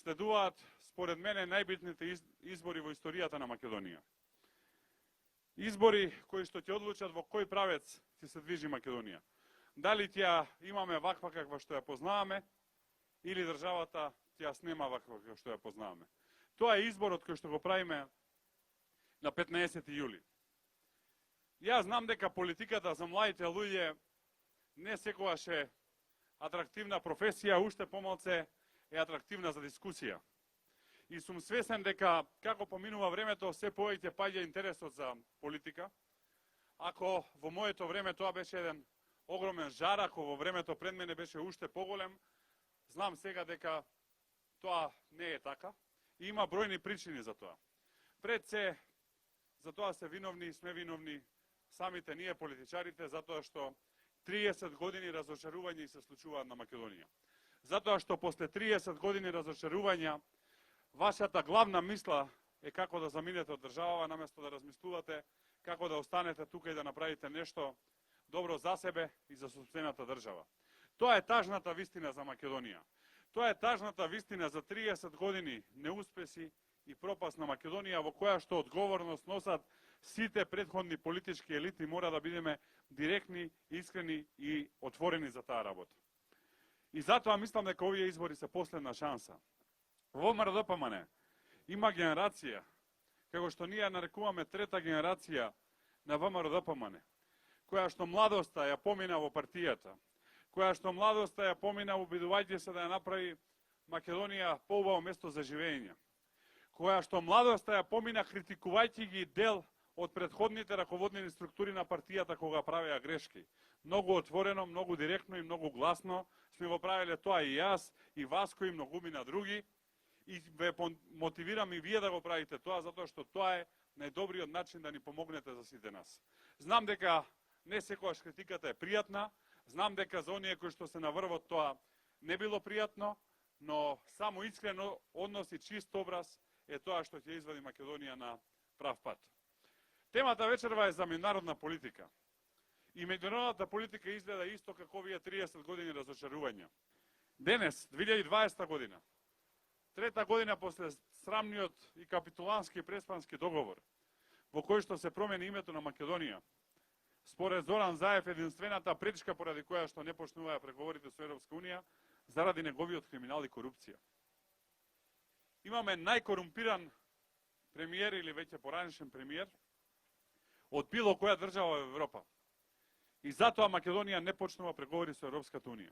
следуваат, според мене, најбитните избори во историјата на Македонија. Избори кои што ќе одлучат во кој правец ќе се движи Македонија. Дали ќе имаме ваква каква што ја познаваме, или државата ќе ја снема ваква каква што ја познаваме. Тоа е изборот кој што го правиме на 15 јули. Јас знам дека политиката за младите луѓе не секогаш е атрактивна професија, уште помалце е атрактивна за дискусија. И сум свесен дека како поминува времето, се повеќе паѓа интересот за политика. Ако во моето време тоа беше еден огромен жар, ако во времето пред мене беше уште поголем, знам сега дека тоа не е така. И има бројни причини за тоа. Пред се, за тоа се виновни и сме виновни самите ние политичарите, затоа што 30 години разочарување се случуваат на Македонија. Затоа што после 30 години разочарувања, вашата главна мисла е како да заминете од државава, наместо да размислувате како да останете тука и да направите нешто добро за себе и за сопствената држава. Тоа е тажната вистина за Македонија. Тоа е тажната вистина за 30 години неуспеси и пропаст на Македонија, во која што одговорност носат сите претходни политички елити. Мора да бидеме директни, искрени и отворени за таа работа. И затоа мислам дека овие избори се последна шанса. Во МРДПМН има генерација, како што ние нарекуваме трета генерација на ВМРО-ДПМН, која што младоста ја помина во партијата, која што младоста ја помина обидувајќи се да ја направи Македонија поубаво место за живење, која што младоста ја помина критикувајќи ги дел од претходните раководни структури на партијата кога правеа грешки. Многу отворено, многу директно и многу гласно сме го правеле тоа и јас, и Васко, и многумина други. И ве мотивирам и вие да го правите тоа, затоа што тоа е најдобриот начин да ни помогнете за сите нас. Знам дека не секогаш критиката е пријатна, знам дека за оние кои што се на врвот тоа не било пријатно, но само искрено однос и чист образ е тоа што ќе извади Македонија на прав пат. Темата вечерва е за меѓународна политика. И меѓународната политика изгледа исто како овие 30 години разочарувања. Денес, 2020 година, трета година после срамниот и капитулански преспански договор, во кој што се промени името на Македонија, според Зоран Заев единствената пречка поради која што не почнуваа преговорите со Европска унија, заради неговиот криминал и корупција. Имаме најкорумпиран премиер или веќе поранешен премиер од било која држава во Европа. И затоа Македонија не почнува преговори со Европската унија.